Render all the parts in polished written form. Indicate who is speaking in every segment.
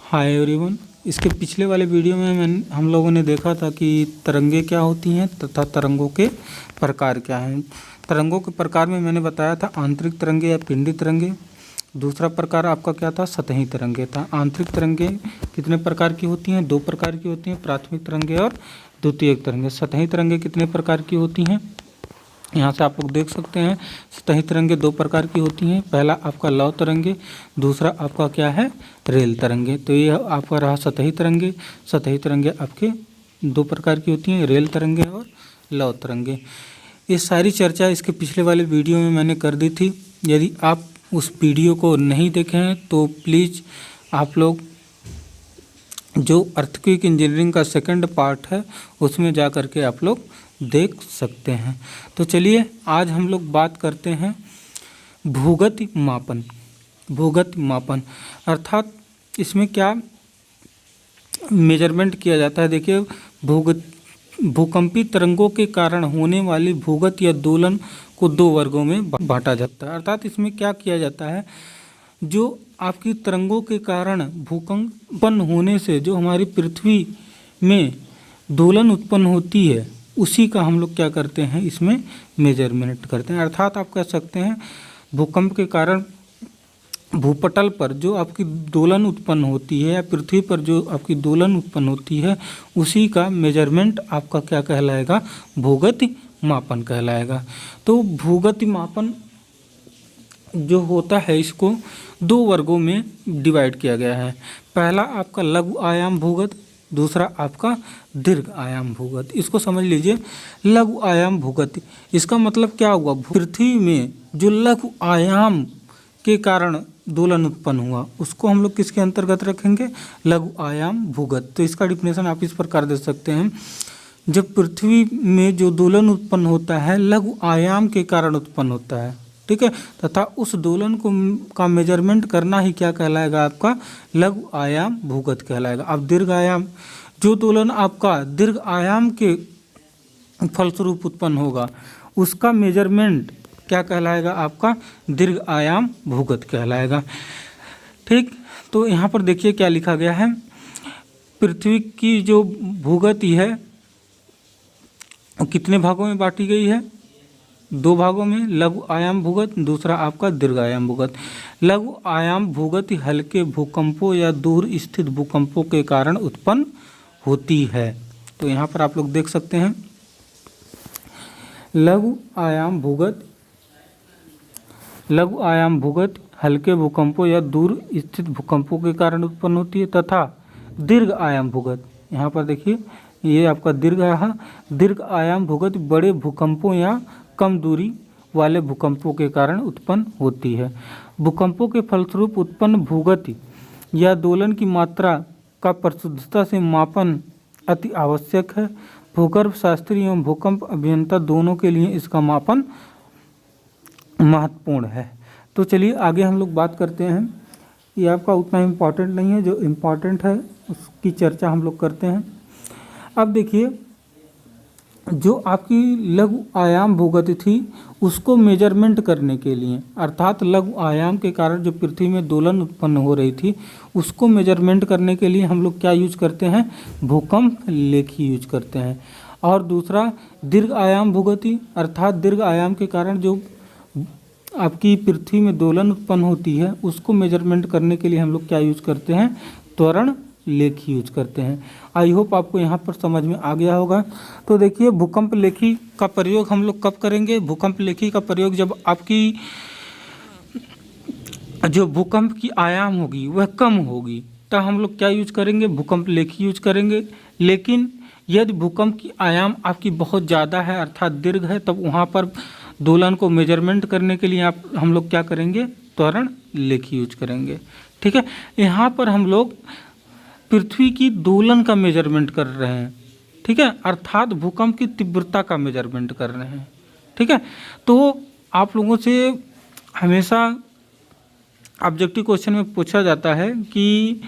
Speaker 1: Hi everyone. इसके पिछले वाले वीडियो में हम लोगों ने देखा था कि तरंगे क्या होती हैं तथा तरंगों के प्रकार क्या हैं। तरंगों के प्रकार में मैंने बताया था आंतरिक तरंगे या पिंडी तरंगे। दूसरा प्रकार आपका क्या था, सतही तरंगे था। आंतरिक तरंगे कितने प्रकार की होती हैं? 2 प्रकार की होती हैं, प्राथमिक तरंगे और द्वितीयक तरंगे। सतही तरंगे कितने प्रकार की होती हैं? यहाँ से आप लोग देख सकते हैं सतही तरंगे 2 प्रकार की होती हैं। पहला आपका लौ तरंगे, दूसरा आपका क्या है, रेल तरंगे। तो ये आपका रहा सतही तरंगे। सतही तरंगे आपके 2 प्रकार की होती हैं, रेल तरंगे और लौ तरंगे। ये सारी चर्चा इसके पिछले वाले वीडियो में मैंने कर दी थी। यदि आप उस वीडियो को नहीं देखे हैं तो प्लीज़ आप लोग जो अर्थक्वेक इंजीनियरिंग का सेकंड पार्ट है उसमें जा कर के आप लोग देख सकते हैं। तो चलिए आज हम लोग बात करते हैं भूगति मापन। भूगति मापन अर्थात इसमें क्या मेजरमेंट किया जाता है। देखिए, भूकंपी तरंगों के कारण होने वाली भूगत या दोलन को 2 वर्गों में बांटा जाता है। अर्थात इसमें क्या किया जाता है, जो आपकी तरंगों के कारण भूकंप उत्पन्न होने से जो हमारी पृथ्वी में दोलन उत्पन्न होती है उसी का हम लोग क्या करते हैं, इसमें मेजरमेंट करते हैं। अर्थात आप कह सकते हैं भूकंप के कारण भूपटल पर जो आपकी दोलन उत्पन्न होती है या पृथ्वी पर जो आपकी दोलन उत्पन्न होती है उसी का मेजरमेंट आपका क्या कहलाएगा, भूगति मापन कहलाएगा। तो भूगति मापन जो होता है इसको 2 वर्गों में डिवाइड किया गया है। पहला आपका लघु आयाम भूगत, दूसरा आपका दीर्घ आयाम भूगत। इसको समझ लीजिए, लघु आयाम भूगत इसका मतलब क्या हुआ, पृथ्वी में जो लघु आयाम के कारण दोलन उत्पन्न हुआ उसको हम लोग किसके अंतर्गत रखेंगे, लघु आयाम भूगत। तो इसका डिफिनेशन आप इस प्रकार दे सकते हैं, जब पृथ्वी में जो दोलन उत्पन्न होता है लघु आयाम के कारण उत्पन्न होता है, ठीक है, तथा उस दोलन को का मेजरमेंट करना ही क्या कहलाएगा, आपका लघु आयाम भूगत कहलाएगा। अब दीर्घ आयाम, जो दोलन आपका दीर्घ आयाम के फलस्वरूप उत्पन्न होगा उसका मेजरमेंट क्या कहलाएगा, आपका दीर्घ आयाम भूगत कहलाएगा। ठीक, तो यहाँ पर देखिए क्या लिखा गया है, पृथ्वी की जो भूगति है कितने भागों में बांटी गई है, 2 भागों में, लघु आयाम भूगत, दूसरा आपका दीर्घ आयाम भूगत। लघु आयाम भूगत हल्के भूकंपों या दूर स्थित भूकंपों के कारण उत्पन्न होती है। तो यहाँ पर आप लोग देख सकते हैं लघु आयाम भूगत हल्के भूकंपों या दूर स्थित भूकंपों के कारण उत्पन्न होती है, तथा दीर्घ आयाम भूगत, यहाँ पर देखिए ये आपका दीर्घ आयाम भूगत बड़े भूकंपों या कम दूरी वाले भूकंपों के कारण उत्पन्न होती है। भूकंपों के फलस्वरूप उत्पन्न भूगति या दोलन की मात्रा का परिशुद्धता से मापन अति आवश्यक है। भूगर्भ शास्त्री एवं भूकंप अभियंता दोनों के लिए इसका मापन महत्वपूर्ण है। तो चलिए आगे हम लोग बात करते हैं। ये आपका उतना इम्पॉर्टेंट नहीं है, जो इम्पॉर्टेंट है उसकी चर्चा हम लोग करते हैं। अब देखिए, जो आपकी लघु आयाम भूगति थी उसको मेजरमेंट करने के लिए, अर्थात लघु आयाम के कारण जो पृथ्वी में दोलन उत्पन्न हो रही थी उसको मेजरमेंट करने के लिए हम लोग क्या यूज करते हैं, भूकंप लेखी यूज करते हैं। और दूसरा दीर्घ आयाम भूगति, अर्थात दीर्घ आयाम के कारण जो आपकी पृथ्वी में दोलन उत्पन्न होती है उसको मेजरमेंट करने के लिए हम लोग क्या यूज करते हैं, त्वरण लेखी यूज करते हैं। आई होप आपको यहाँ पर समझ में आ गया होगा। तो देखिए, भूकंप लेखी का प्रयोग हम लोग कब करेंगे, भूकंप लेखी का प्रयोग जब आपकी जो भूकंप की आयाम होगी वह कम होगी तब हम लोग क्या यूज करेंगे, भूकंप लेखी यूज करेंगे। लेकिन यदि भूकंप की आयाम आपकी बहुत ज़्यादा है अर्थात दीर्घ है, तब वहाँ पर दोलन को मेजरमेंट करने के लिए हम लोग क्या करेंगे, त्वरण लेखी यूज करेंगे। ठीक है, यहाँ पर हम लोग पृथ्वी की दोलन का मेजरमेंट कर रहे हैं, ठीक है, अर्थात भूकंप की तीव्रता का मेजरमेंट कर रहे हैं। ठीक है, तो आप लोगों से हमेशा ऑब्जेक्टिव क्वेश्चन में पूछा जाता है कि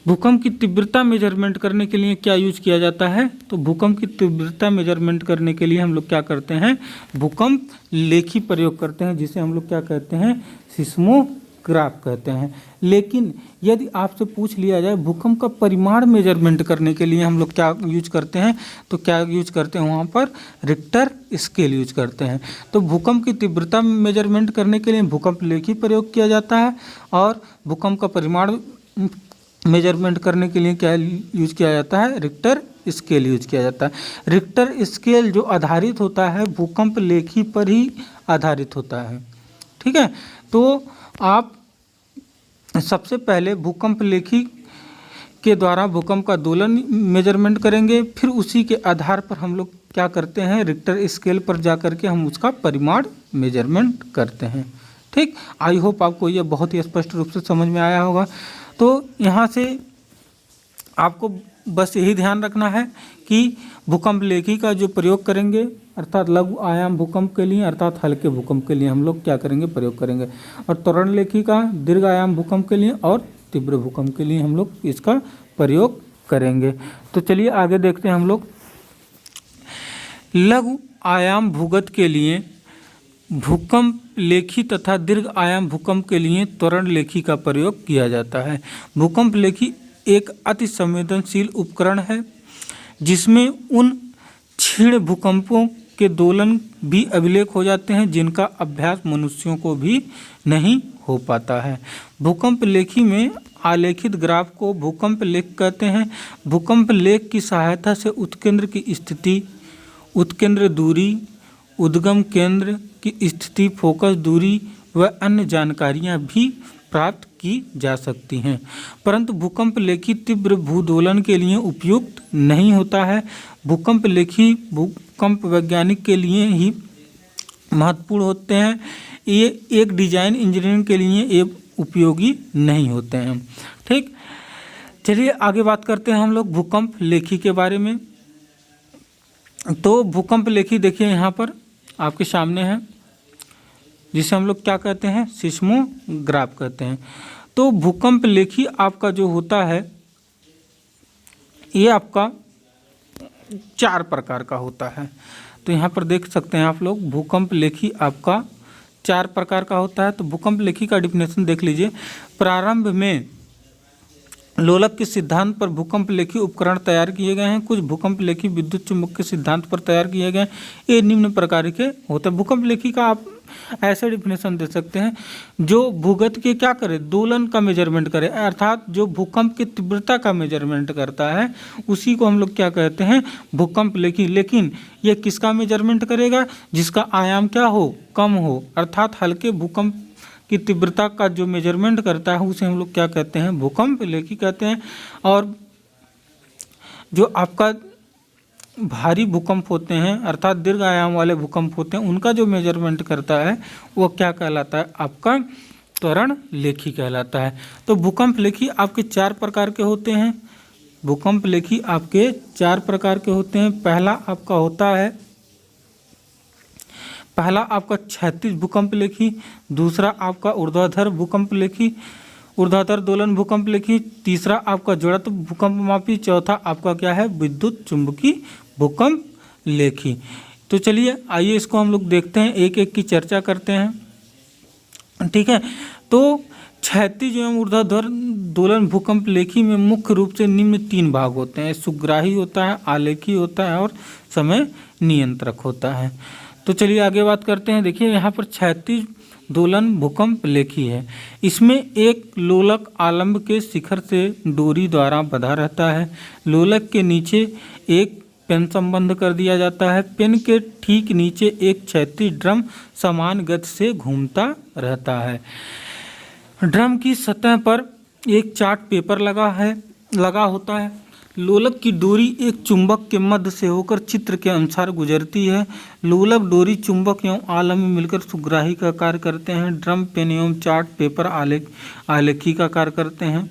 Speaker 1: भूकंप की तीव्रता मेजरमेंट करने के लिए क्या यूज किया जाता है। तो भूकंप की तीव्रता मेजरमेंट करने के लिए हम लोग क्या करते हैं, भूकंप लेखी प्रयोग करते हैं, जिसे हम लोग क्या कहते हैं, सिस्मोग्राफ कहते हैं। लेकिन यदि आपसे पूछ लिया जाए भूकंप का परिमाण मेजरमेंट करने के लिए हम लोग क्या यूज करते हैं, तो क्या यूज करते हैं वहाँ पर रिक्टर स्केल यूज करते हैं। तो भूकंप की तीव्रता मेजरमेंट करने के लिए भूकंप लेखी प्रयोग किया जाता है और भूकंप का परिमाण मेजरमेंट करने के लिए क्या यूज किया जाता है, रिक्टर स्केल यूज किया जाता है। रिक्टर स्केल जो आधारित होता है भूकंप लेखी पर ही आधारित होता है। ठीक है, तो आप सबसे पहले भूकंप लेखी के द्वारा भूकंप का दोलन मेजरमेंट करेंगे, फिर उसी के आधार पर हम लोग क्या करते हैं, रिक्टर स्केल पर जा कर के हम उसका परिमाण मेजरमेंट करते हैं। ठीक, आई होप आपको ये बहुत ही स्पष्ट रूप से समझ में आया होगा। तो यहाँ से आपको बस यही ध्यान रखना है कि भूकंप लेखी का जो प्रयोग करेंगे अर्थात लघु आयाम भूकंप के लिए अर्थात हल्के भूकंप के लिए हम लोग क्या करेंगे, प्रयोग करेंगे, और त्वरण लेखी का दीर्घ आयाम भूकंप के लिए और तीव्र भूकंप के लिए हम लोग इसका प्रयोग करेंगे। तो चलिए आगे देखते हैं हम लोग। लघु आयाम भूगत के लिए भूकंप लेखी तथा दीर्घ आयाम भूकंप के लिए त्वरण लेखी का प्रयोग किया जाता है। भूकंप लेखी एक अति संवेदनशील उपकरण है जिसमें उन क्षीण भूकंपों के दोलन भी अभिलेख हो जाते हैं जिनका अभ्यास मनुष्यों को भी नहीं हो पाता है। भूकंप लेखी में आलेखित ग्राफ को भूकंप लेख कहते हैं। भूकंप लेख की सहायता से उत्केंद्र की स्थिति, उत्केंद्र दूरी, उद्गम केंद्र की स्थिति, फोकस दूरी व अन्य जानकारियां भी प्राप्त की जा सकती हैं, परंतु भूकंप लेखी तीव्र भूदोलन के लिए उपयुक्त नहीं होता है। भूकंप लेखी भूकंप वैज्ञानिक के लिए ही महत्वपूर्ण होते हैं, ये एक डिजाइन इंजीनियरिंग के लिए ये उपयोगी नहीं होते हैं। ठीक, चलिए आगे बात करते हैं हम लोग भूकंप लेखी के बारे में। तो भूकंप लेखी देखिए यहाँ पर आपके सामने है, जिसे हम लोग क्या कहते हैं, सिस्मोग्राफ कहते हैं। तो भूकंप लेखी आपका जो होता है ये आपका 4 प्रकार का होता है। तो यहाँ पर देख सकते हैं आप लोग भूकंप लेखी आपका 4 प्रकार का होता है। तो भूकंप लेखी का डिफिनेशन देख लीजिए। प्रारंभ में लोलक के सिद्धांत पर भूकंप लेखी उपकरण तैयार किए गए हैं। कुछ भूकंप लेखी विद्युत चुम्बक के सिद्धांत पर तैयार किए गए हैं। ये निम्न प्रकार के होते हैं। भूकंप लेखी का आप ऐसे डिफिनेशन दे सकते हैं, जो भूगत के क्या करे, दोलन का मेजरमेंट करे, अर्थात जो भूकंप की तीव्रता का मेजरमेंट करता है उसी को हम लोग क्या कहते हैं, भूकंप लेखी। लेकिन ये किसका मेजरमेंट करेगा, जिसका आयाम क्या हो, कम हो, अर्थात हल्के भूकंप की तीव्रता का जो मेजरमेंट करता है उसे हम लोग क्या कहते हैं, भूकंप लेखी कहते हैं। और जो आपका भारी भूकंप होते हैं अर्थात दीर्घ आयाम वाले भूकंप होते हैं उनका जो मेजरमेंट करता है वो क्या कहलाता है, आपका त्वरण लेखी कहलाता है। तो भूकंप लेखी आपके 4 प्रकार के होते हैं। भूकंप लेखी आपके 4 प्रकार के होते हैं। पहला आपका क्षैतिज भूकंप लेखी, दूसरा आपका ऊर्ध्वाधर भूकंप लेखी, ऊर्ध्वाधर दोलन भूकंप लेखी, तीसरा आपका जड़त्व भूकंप मापी, चौथा आपका क्या है, विद्युत चुंबकी भूकंप लेखी। तो चलिए आइए इसको हम लोग देखते हैं, एक एक की चर्चा करते हैं। ठीक है, तो क्षैतिज एवं ऊर्ध्वाधर दोलन भूकंप लेखी में मुख्य रूप से निम्न 3 भाग होते हैं। सुग्राही होता है, आलेखी होता है और समय नियंत्रक होता है। तो चलिए आगे बात करते हैं। देखिए यहाँ पर क्षैतिज दोलन भूकंप लेखी है। इसमें एक लोलक आलंब के शिखर से डोरी द्वारा बंधा रहता है। लोलक के नीचे एक पेन संबंध कर दिया जाता है। पेन के ठीक नीचे एक क्षैतिज ड्रम समान गति से घूमता रहता है। ड्रम की सतह पर एक चार्ट पेपर लगा होता है। लोलक की डोरी एक चुंबक के मध्य से होकर चित्र के अनुसार गुजरती है। लोलक डोरी चुंबक एवं आलम में मिलकर सुग्राही का कार्य करते हैं। ड्रम पेन एवं चार्ट पेपर आलेखी का कार्य करते हैं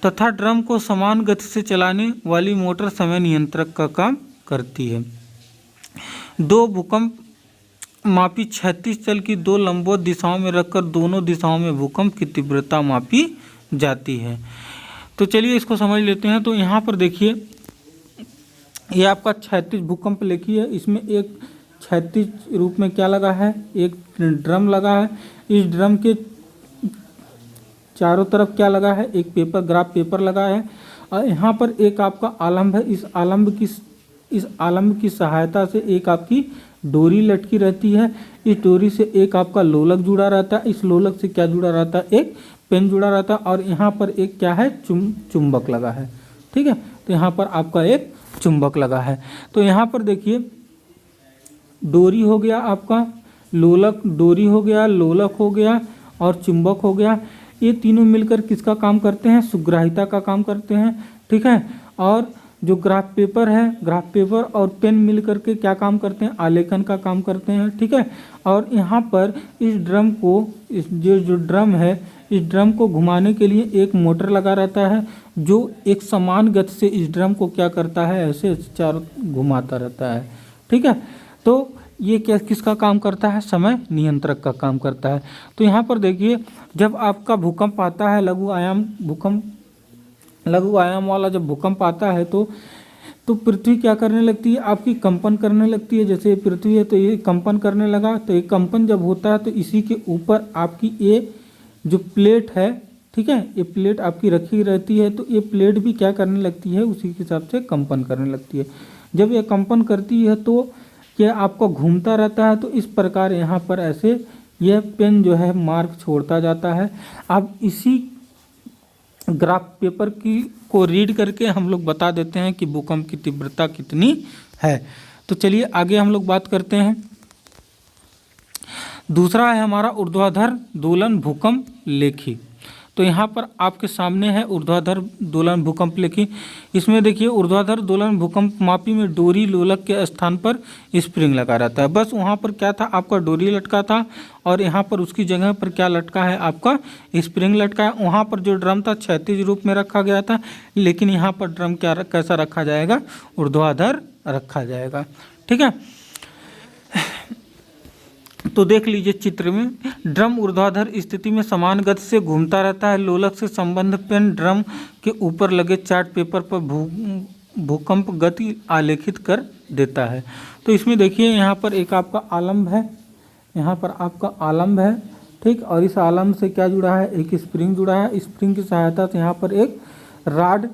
Speaker 1: तथा ड्रम को समान गति से चलाने वाली मोटर समय नियंत्रक का काम करती है। 2 भूकंप मापी क्षैतिज तल की 2 लंबवत दिशाओं में रखकर दोनों दिशाओं में भूकंप की तीव्रता मापी जाती है। तो चलिए इसको समझ लेते हैं। तो यहाँ पर देखिए ये आपका क्षैतिज भूकंप लेखी है। इसमें एक क्षैतिज रूप में क्या लगा है, एक ड्रम लगा है। इस ड्रम के चारों तरफ क्या लगा है, एक पेपर, ग्राफ पेपर लगा है और यहाँ पर एक आपका आलम्ब है। इस आलम्ब की सहायता से एक आपकी डोरी लटकी रहती है। इस डोरी से एक आपका लोलक जुड़ा रहता है। इस लोलक से क्या जुड़ा रहता है, एक पेन जुड़ा रहता है और यहाँ पर एक क्या है, चुंबक लगा है। ठीक है, तो यहाँ पर आपका एक चुंबक लगा है। तो यहाँ पर देखिए डोरी हो गया आपका, लोलक, डोरी हो गया, लोलक हो गया और चुंबक हो गया। ये तीनों मिलकर किसका काम करते हैं, सुग्राहिता का काम करते हैं। ठीक है, और जो ग्राफ पेपर है, ग्राफ पेपर और पेन मिलकर के क्या काम करते हैं, आलेखन का काम करते हैं। ठीक है, और यहाँ पर इस ड्रम को, इस जो ड्रम है, इस ड्रम को घुमाने के लिए एक मोटर लगा रहता है जो एक समान गति से इस ड्रम को क्या करता है, ऐसे चारों घुमाता रहता है। ठीक है, तो ये क्या किसका काम करता है, समय नियंत्रक का काम करता है। तो यहाँ पर देखिए जब आपका भूकंप आता है, लघु आयाम वाला जब भूकंप आता है तो पृथ्वी क्या करने लगती है, आपकी कंपन करने लगती है। जैसे पृथ्वी है तो ये कंपन करने लगा, तो ये कंपन जब होता है तो इसी के ऊपर आपकी ये जो प्लेट है, ठीक है, ये प्लेट आपकी रखी रहती है, तो ये प्लेट भी क्या करने लगती है, उसी के हिसाब से कंपन करने लगती है। जब ये कंपन करती है तो क्या आपको घूमता रहता है। तो इस प्रकार यहाँ पर ऐसे यह पेन जो है मार्क छोड़ता जाता है। अब इसी ग्राफ पेपर को रीड करके हम लोग बता देते हैं कि भूकंप की तीव्रता कितनी है। तो चलिए आगे हम लोग बात करते हैं। दूसरा है हमारा ऊर्ध्वाधर दोलन भूकंप लेखी। तो यहाँ पर आपके सामने है ऊर्ध्वाधर दोलन भूकंप लेखी। इसमें देखिए ऊर्ध्वाधर दोलन भूकंप मापी में डोरी लोलक के स्थान पर स्प्रिंग लगा रहता है। बस वहाँ पर क्या था, आपका डोरी लटका था और यहाँ पर उसकी जगह पर क्या लटका है, आपका स्प्रिंग लटका है। वहाँ पर जो ड्रम था क्षैतिज रूप में रखा गया था, लेकिन यहाँ पर ड्रम कैसा रखा जाएगा, ऊर्ध्वाधर रखा जाएगा। ठीक है, तो देख लीजिए चित्र में, ड्रम ऊर्ध्वाधर स्थिति में समान गति से घूमता रहता है। लोलक से संबंध पेन ड्रम के ऊपर लगे चार्ट पेपर पर भूकंप गति आलेखित कर देता है। तो इसमें देखिए यहाँ पर एक आपका आलम्ब है, यहाँ पर आपका आलम्ब है। ठीक, और इस आलम्ब से क्या जुड़ा है, एक स्प्रिंग जुड़ा है। स्प्रिंग की सहायता से यहाँ पर एक राड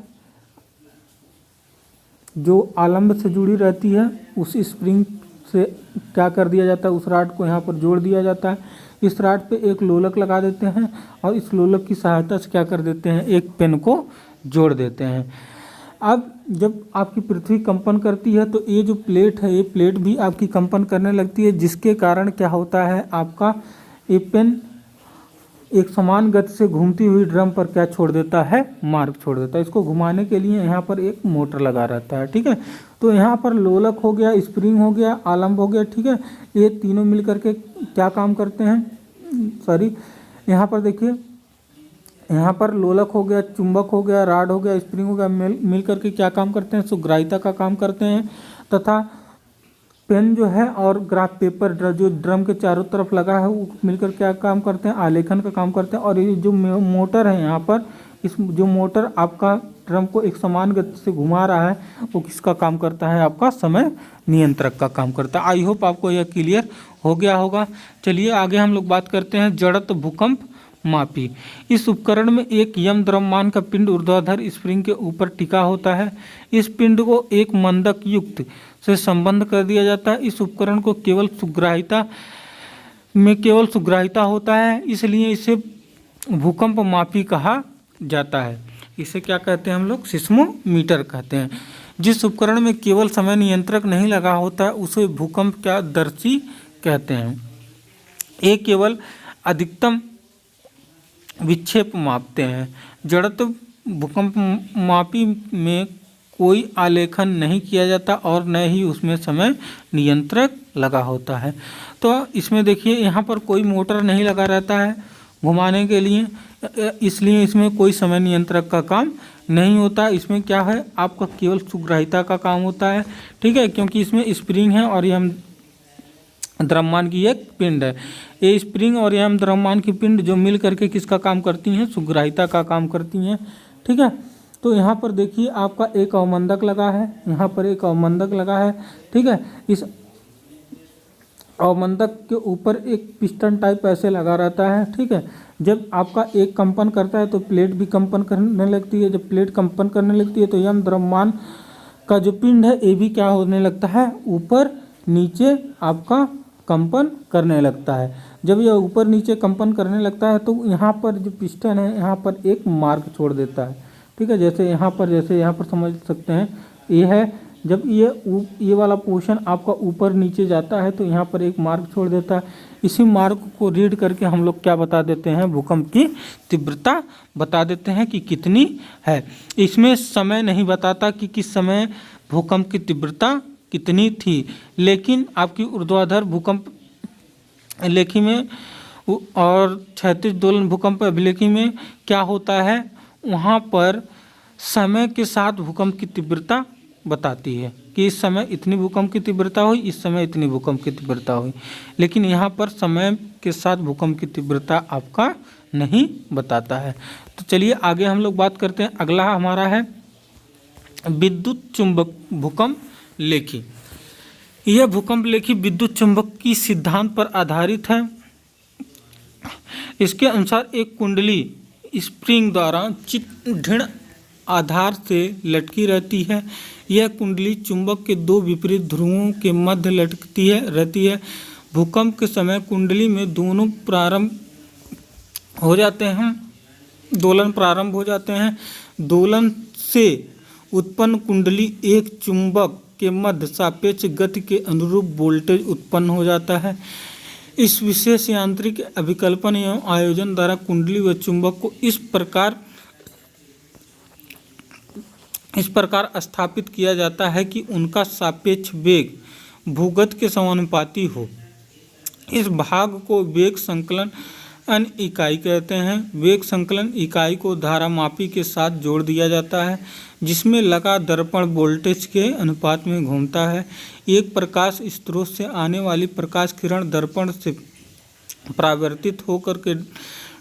Speaker 1: जो आलम्ब से जुड़ी रहती है, उस स्प्रिंग से क्या कर दिया जाता है, उस राड को यहाँ पर जोड़ दिया जाता है। इस राड पे एक लोलक लगा देते हैं और इस लोलक की सहायता से क्या कर देते हैं, एक पेन को जोड़ देते हैं। अब जब आपकी पृथ्वी कंपन करती है तो ये जो प्लेट है, ये प्लेट भी आपकी कंपन करने लगती है, जिसके कारण क्या होता है, आपका ये पेन एक समान गति से घूमती हुई ड्रम पर क्या छोड़ देता है, मार्क छोड़ देता है। इसको घुमाने के लिए यहाँ पर एक मोटर लगा रहता है। ठीक है, तो यहाँ पर लोलक हो गया, स्प्रिंग हो गया, आलम्ब हो गया। ठीक है, ये तीनों मिल करके क्या काम करते हैं, यहाँ पर देखिए, यहाँ पर लोलक हो गया, चुंबक हो गया, राड हो गया, स्प्रिंग हो गया, मिल करके क्या काम करते हैं, सुग्राहिता का काम करते हैं। तथा पेन जो है और ग्राफ पेपर जो ड्रम के चारों तरफ लगा है वो मिलकर क्या काम करते हैं, आलेखन का काम करते हैं। और ये जो मोटर है यहाँ पर, इस जो मोटर आपका ड्रम को एक समान गति से घुमा रहा है, वो किसका काम करता है, आपका समय नियंत्रक का काम करता है। आई होप आपको यह क्लियर हो गया होगा। चलिए आगे हम लोग बात करते हैं जड़त्व भूकंप मापी। इस उपकरण में एक यम द्रव्यमान का पिंड ऊर्ध्वाधर स्प्रिंग के ऊपर टिका होता है। इस पिंड को एक मंदक युक्त से संबंध कर दिया जाता है। इस उपकरण को केवल सुग्राहिता होता है, इसलिए इसे भूकंप मापी कहा जाता है। इसे क्या कहते हैं हम लोग, सिस्मोमीटर कहते हैं। जिस उपकरण में केवल समय नियंत्रक नहीं लगा होता है उसे भूकंप क्या दर्शी कहते हैं। ये केवल अधिकतम विक्षेप मापते हैं। जड़त्व भूकंप मापी में कोई आलेखन नहीं किया जाता और न ही उसमें समय नियंत्रक लगा होता है। तो इसमें देखिए यहाँ पर कोई मोटर नहीं लगा रहता है घुमाने के लिए, इसलिए इसमें कोई समय नियंत्रक का काम नहीं होता। इसमें क्या है, आपका केवल सुग्राहिता का काम होता है। ठीक है, क्योंकि इसमें स्प्रिंग है और यह द्रव्यमान की एक पिंड है। ये स्प्रिंग और यह द्रव्यमान की पिंड जो मिल करके किसका काम करती हैं, सुग्राहिता का काम करती हैं। ठीक है, तो यहाँ पर देखिए आपका एक अवमंदक लगा है, यहाँ पर एक अवमंदक लगा है। ठीक है, इस अवमंदक के ऊपर एक पिस्टन टाइप ऐसे लगा रहता है, ठीक है। जब आपका एक कंपन करता है तो प्लेट भी कंपन करने लगती है। जब प्लेट कंपन करने लगती है तो यम द्रव्यमान का जो पिंड है ये भी क्या होने लगता है, ऊपर नीचे आपका कंपन करने लगता है। जब यह ऊपर नीचे कंपन करने लगता है तो यहाँ पर जो पिस्टन है यहाँ पर एक मार्ग छोड़ देता है, ठीक है। जैसे यहाँ पर समझ सकते हैं ये है, जब ये वाला पोर्शन आपका ऊपर नीचे जाता है तो यहाँ पर एक मार्ग छोड़ देता है। इसी मार्ग को रीड करके हम लोग क्या बता देते हैं, भूकंप की तीव्रता बता देते हैं कि कितनी है। इसमें समय नहीं बताता कि किस समय भूकंप की तीव्रता कितनी थी, लेकिन आपकी ऊर्ध्वाधर भूकंप लेखी में और क्षैतिज दोलन भूकंप अभिलेखी में क्या होता है, वहाँ पर समय के साथ भूकंप की तीव्रता बताती है कि इस समय इतनी भूकंप की तीव्रता हुई, इस समय इतनी भूकंप की तीव्रता हुई। लेकिन यहाँ पर समय के साथ भूकंप की तीव्रता आपका नहीं बताता है। तो चलिए आगे हम लोग बात करते हैं। अगला हमारा है विद्युत चुंबक भूकंप लेखी। यह भूकंप लेखी विद्युत चुंबक की सिद्धांत पर आधारित है। इसके अनुसार एक कुंडली स्प्रिंग द्वारा ढृण आधार से लटकी रहती है। यह कुंडली चुंबक के दो विपरीत ध्रुवों के मध्य लटकती रहती है। भूकंप के समय कुंडली में दोनों प्रारंभ हो जाते हैं, दोलन प्रारंभ हो जाते हैं। दोलन से उत्पन्न कुंडली एक चुंबक के मध्य सापेक्ष गति के अनुरूप वोल्टेज उत्पन्न हो जाता है। इस विशेष यांत्रिक अभिकल्पन एवं आयोजन द्वारा कुंडली व चुंबक को इस प्रकार स्थापित किया जाता है कि उनका सापेक्ष वेग भूगत के समानुपाती हो। इस भाग को वेग संकलन इकाई कहते हैं। वेग संकलन इकाई को धारामापी के साथ जोड़ दिया जाता है, जिसमें लगा दर्पण वोल्टेज के अनुपात में घूमता है। एक प्रकाश स्रोत से आने वाली प्रकाश किरण दर्पण से परावर्तित होकर के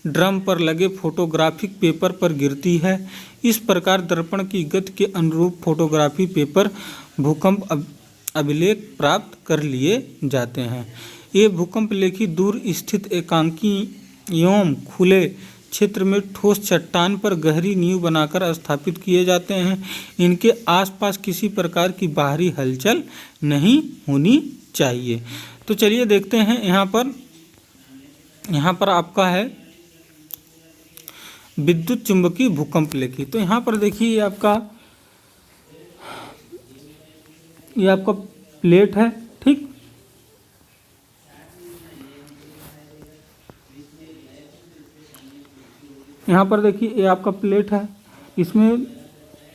Speaker 1: ड्रम पर लगे फोटोग्राफिक पेपर पर गिरती है। इस प्रकार दर्पण की गति के अनुरूप फोटोग्राफी पेपर भूकंप अभिलेख प्राप्त कर लिए जाते हैं। ये भूकंप लेखी दूर स्थित एकांकी एवं खुले क्षेत्र में ठोस चट्टान पर गहरी नींव बनाकर स्थापित किए जाते हैं। इनके आसपास किसी प्रकार की बाहरी हलचल नहीं होनी चाहिए। तो चलिए देखते हैं यहाँ पर आपका है विद्युत चुंबकीय भूकंप लेखी। तो यहाँ पर देखिए ये आपका प्लेट है, ठीक। यहाँ पर देखिए ये आपका प्लेट है, इसमें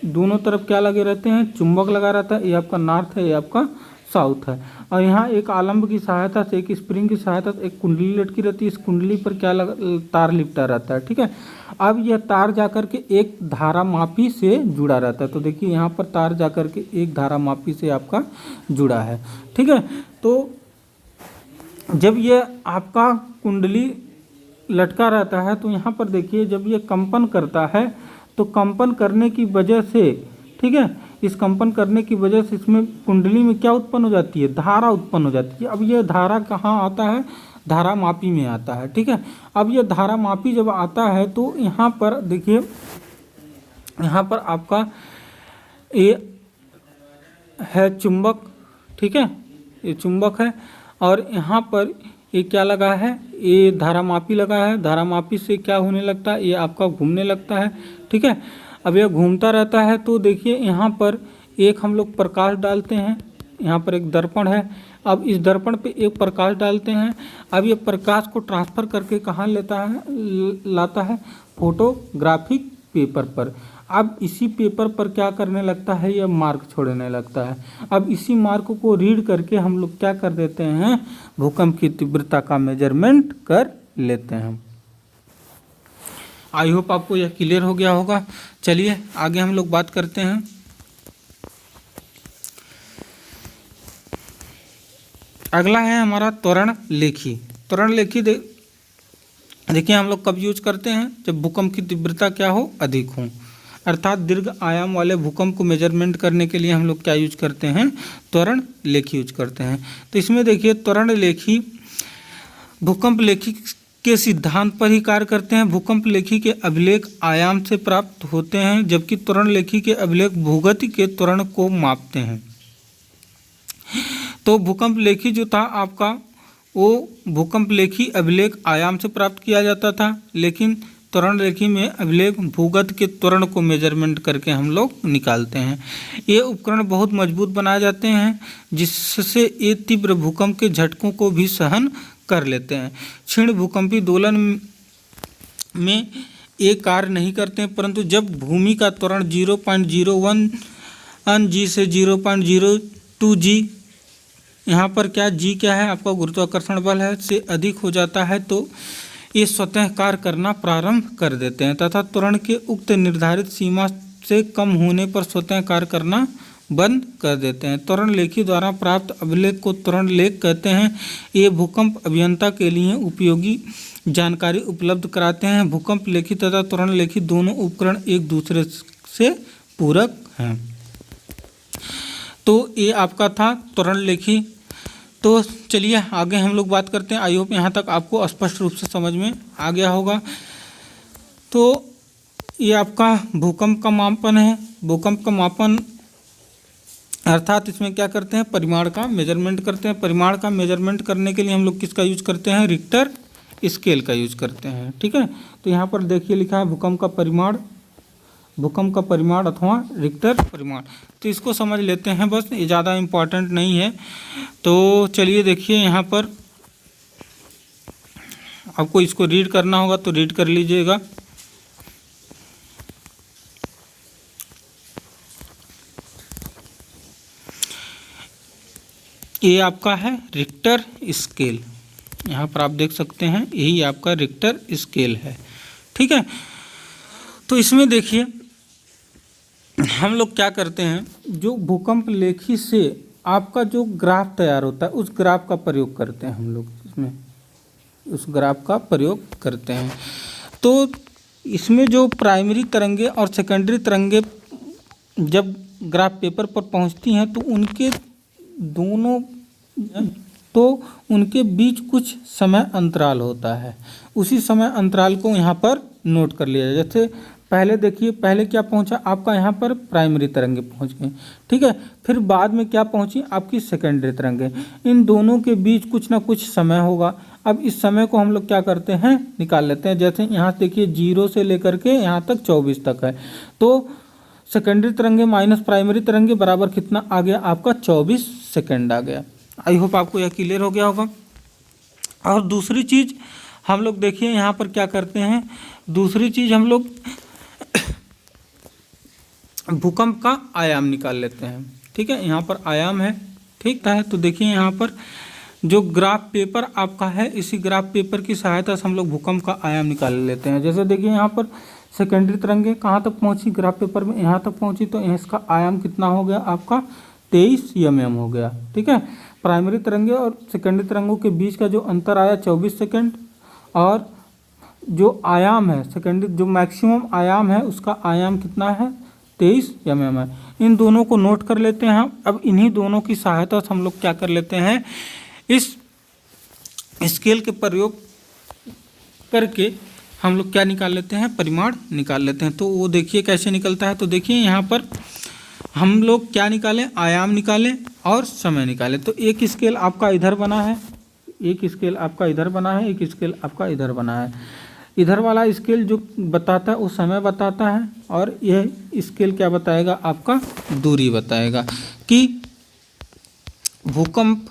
Speaker 1: दोनों तरफ क्या लगे रहते हैं, चुंबक लगा रहता है। ये आपका नॉर्थ है, ये आपका साउथ है। और यहाँ एक आलंब की सहायता से, एक स्प्रिंग की सहायता से एक कुंडली लटकी रहती है। इस कुंडली पर क्या तार लिपटा रहता है, ठीक है। अब यह तार जाकर के एक धारामापी से जुड़ा रहता है। तो देखिए यहाँ पर तार जाकर के एक धारामापी से आपका जुड़ा है, ठीक है। तो जब यह आपका कुंडली लटका रहता है तो यहाँ पर देखिए जब ये कंपन करता है तो कंपन करने की वजह से, ठीक है, इस कंपन करने की वजह से इसमें कुंडली में क्या उत्पन्न हो जाती है, धारा उत्पन्न हो जाती है। अब ये धारा कहाँ आता है, धारामापी में आता है, ठीक है। अब ये धारामापी जब आता है तो यहाँ पर देखिए, यहाँ पर आपका ये है चुंबक, ठीक है, ये चुंबक है। और यहाँ पर ये क्या लगा है, ये धारामापी लगा है। धारामापी से क्या होने लगता है, ये आपका घूमने लगता है, ठीक है। अब यह घूमता रहता है तो देखिए यहाँ पर एक हम लोग प्रकाश डालते हैं। यहाँ पर एक दर्पण है, अब इस दर्पण पे एक प्रकाश डालते हैं। अब ये प्रकाश को ट्रांसफ़र करके कहाँ लाता है, फोटोग्राफिक पेपर पर। अब इसी पेपर पर क्या करने लगता है, यह मार्क छोड़ने लगता है। अब इसी मार्क को रीड करके हम लोग क्या कर देते हैं, भूकंप की तीव्रता का मेजरमेंट कर लेते हैं। आई होप आपको यह क्लियर हो गया होगा। चलिए आगे हम लोग बात करते हैं। अगला है हमारा त्वरण लेखी। त्वरण लेखी देखिए हम लोग कब यूज करते हैं, जब भूकंप की तीव्रता क्या हो, अधिक हो। अर्थात दीर्घ आयाम वाले भूकंप को मेजरमेंट करने के लिए हम लोग क्या यूज करते हैं, त्वरण लेखी यूज करते हैं। तो इसमें देखिए त्वरण लेखी भूकंप लेखी के सिद्धांत पर ही कार्य करते हैं। भूकंप लेखी के अभिलेख आयाम से प्राप्त होते हैं, जबकि त्वरण लेखी के अभिलेख भूगति के त्वरण को मापते हैं। तो भूकंप लेखी जो था आपका, वो भूकंप लेखी अभिलेख आयाम से प्राप्त किया जाता था, लेकिन त्वरण लेखी में अभिलेख भूगत के त्वरण को मेजरमेंट करके हम लोग निकालते हैं। ये उपकरण बहुत मजबूत बनाए जाते हैं, जिससे ये तीव्र भूकंप के झटकों को भी सहन कर लेते हैं। क्षीण भूकंपी दोलन में ये कार्य नहीं करते हैं, परंतु जब भूमि का त्वरण 0.01 जी से 0.02 जी, यहाँ पर क्या जी क्या है आपका गुरुत्वाकर्षण बल है, से अधिक हो जाता है, तो ये स्वतः कार्य करना प्रारंभ कर देते हैं तथा त्वरण के उक्त निर्धारित सीमा से कम होने पर स्वतः कार्य करना बंद कर देते हैं। त्वरण लेखी द्वारा प्राप्त अभिलेख को त्वरण लेख कहते हैं। ये भूकंप अभियंता के लिए उपयोगी जानकारी उपलब्ध कराते हैं। भूकंप लेखी तथा त्वरण लेखी दोनों उपकरण एक दूसरे से पूरक हैं। तो ये आपका था त्वरण लेखी। तो चलिए आगे हम लोग बात करते हैं। आई होप यहाँ तक आपको स्पष्ट रूप से समझ में आ गया होगा। तो ये आपका भूकंप का मापन है। भूकंप का मापन अर्थात इसमें क्या करते हैं, परिमाण का मेजरमेंट करते हैं। परिमाण का मेजरमेंट करने के लिए हम लोग किसका यूज करते हैं, रिक्टर स्केल का यूज करते हैं। ठीक है, तो यहाँ पर देखिए लिखा है भूकंप का परिमाण, भूकंप का परिमाण अथवा रिक्टर परिमाण। तो इसको समझ लेते हैं बस, ये ज़्यादा इम्पॉर्टेंट नहीं है। तो चलिए देखिए यहाँ पर आपको इसको रीड करना होगा तो रीड कर लीजिएगा। ये आपका है रिक्टर स्केल, यहाँ पर आप देख सकते हैं यही आपका रिक्टर स्केल है। ठीक है, तो इसमें देखिए हम लोग क्या करते हैं, जो भूकंप लेखी से आपका जो ग्राफ तैयार होता है उस ग्राफ का प्रयोग करते हैं हम लोग, इसमें उस ग्राफ का प्रयोग करते हैं। तो इसमें जो प्राइमरी तरंगे और सेकेंडरी तरंगे जब ग्राफ पेपर पर पहुंचती हैं तो उनके दोनों, तो उनके बीच कुछ समय अंतराल होता है। उसी समय अंतराल को यहाँ पर नोट कर लिया जाए। जैसे पहले देखिए, पहले क्या पहुँचा आपका, यहाँ पर प्राइमरी तरंगे पहुँच गई। ठीक है, फिर बाद में क्या पहुँची आपकी सेकेंडरी तरंगे। इन दोनों के बीच कुछ ना कुछ समय होगा। अब इस समय को हम लोग क्या करते हैं, निकाल लेते हैं। जैसे यहाँ देखिए 0 से लेकर के यहाँ तक 24 तक है, तो सेकेंडरी तरंगे माइनस प्राइमरी तरंगे बराबर कितना आ गया आपका 24 सेकेंड आ गया। आई होप आपको यह क्लियर हो गया होगा। और दूसरी चीज़ हम लोग देखिए यहाँ पर क्या करते हैं, दूसरी चीज़ हम लोग भूकंप का आयाम निकाल लेते हैं। ठीक है, यहाँ पर आयाम है। ठीक है, तो देखिए यहाँ पर जो ग्राफ पेपर आपका है, इसी ग्राफ पेपर की सहायता से हम लोग भूकंप का आयाम निकाल लेते हैं। जैसे देखिए यहाँ पर सेकेंडरी तरंगे कहाँ तक पहुँची ग्राफ पेपर में, यहाँ तक पहुँची, तो इसका आयाम कितना हो गया आपका 23 mm हो गया। ठीक है, प्राइमरी तरंगे और सेकेंडरी तरंगों के बीच का जो अंतर आया 24 सेकेंड, और जो आयाम है सेकेंडरी, जो मैक्सिमम आयाम है उसका आयाम कितना है 23 mm है। इन दोनों को नोट कर लेते हैं हम। अब इन्हीं दोनों की सहायता से हम लोग क्या कर लेते हैं, इस स्केल के प्रयोग करके हम लोग क्या निकाल लेते हैं, परिमाण निकाल लेते हैं। तो वो देखिए कैसे निकलता है। तो देखिए यहाँ पर हम लोग क्या निकालें, आयाम निकालें और समय निकालें। तो एक स्केल आपका इधर बना है, एक स्केल आपका इधर बना है, एक स्केल आपका इधर बना है। इधर वाला स्केल जो बताता है वो समय बताता है, और यह स्केल क्या बताएगा आपका दूरी बताएगा कि भूकंप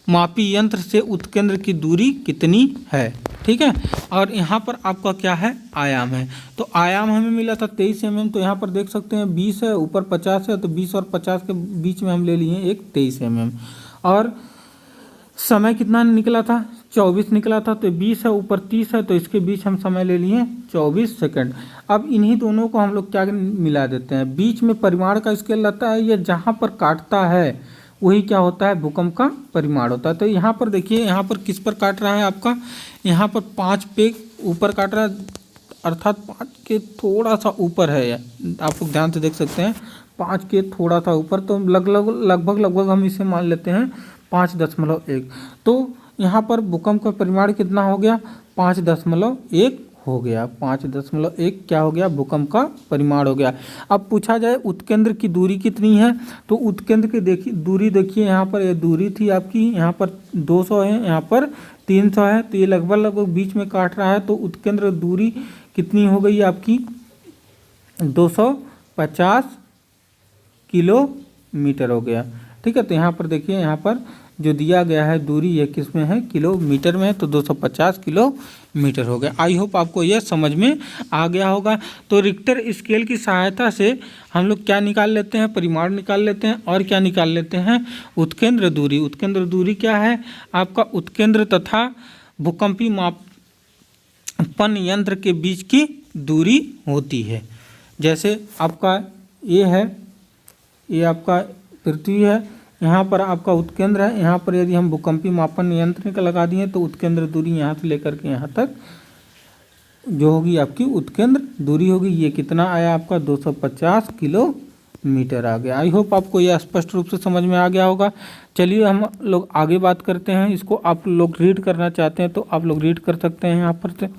Speaker 1: मापी यंत्र से उत्केंद्र की दूरी कितनी है। ठीक है, और यहाँ पर आपका क्या है, आयाम है। तो आयाम हमें मिला था 23 mm, तो यहाँ पर देख सकते हैं 20 है, ऊपर 50 है, तो 20 और 50 के बीच में हम ले लिए एक 23 mm। और समय कितना निकला था, 24 निकला था, तो 20 है, ऊपर 30 है, तो इसके बीच हम समय ले लिए 24 सेकंड। अब इन्हीं दोनों को हम लोग क्या मिला देते हैं, बीच में परिमाण का स्केल रहता है, ये जहाँ पर काटता है वही क्या होता है, भूकंप का परिमाण होता है। तो यहाँ पर देखिए, यहाँ पर किस पर काट रहा है आपका, यहाँ पर 5 पे ऊपर काट रहा है, अर्थात 5 के थोड़ा सा ऊपर है, आप लोग ध्यान से देख सकते हैं 5 के थोड़ा सा ऊपर, तो लगभग हम इसे मान लेते हैं 5.1। तो यहाँ पर भूकंप का परिमाण कितना हो गया, 5.1 हो गया। 5.1 क्या हो गया, भूकंप का परिमाण हो गया। अब पूछा जाए उत्केंद्र की दूरी कितनी है, तो उत्केंद्र की दूरी देखिए, यहाँ पर ये दूरी थी आपकी, यहाँ पर 200 है, यहाँ पर 300 है, तो ये लगभग बीच में काट रहा है, तो उत्केंद्र दूरी कितनी हो गई आपकी 250 किलोमीटर हो गया। ठीक है, तो यहाँ पर देखिए, यहाँ पर जो दिया गया है दूरी ये किस में है, किलोमीटर में है, तो 250 किलोमीटर हो गया। आई होप आपको यह समझ में आ गया होगा। तो रिक्टर स्केल की सहायता से हम लोग क्या निकाल लेते हैं, परिमाण निकाल लेते हैं, और क्या निकाल लेते हैं, उत्केंद्र दूरी। उत्केंद्र दूरी क्या है, आपका उत्केंद्र तथा भूकंपी मापन यंत्र के बीच की दूरी होती है। जैसे आपका ये है, ये आपका पृथ्वी है, यहाँ पर आपका उत्केंद्र है, यहाँ पर यदि हम भूकंपी मापन यंत्र का लगा दिए तो उत्केंद्र दूरी यहाँ से लेकर के यहाँ तक जो होगी आपकी उत्केंद्र दूरी होगी, ये कितना आया आपका 250 किलोमीटर आ गया। आई होप आपको यह स्पष्ट रूप से समझ में आ गया होगा। चलिए हम लोग आगे बात करते हैं। इसको आप लोग रीड करना चाहते हैं तो आप लोग रीड कर सकते हैं यहाँ पर से।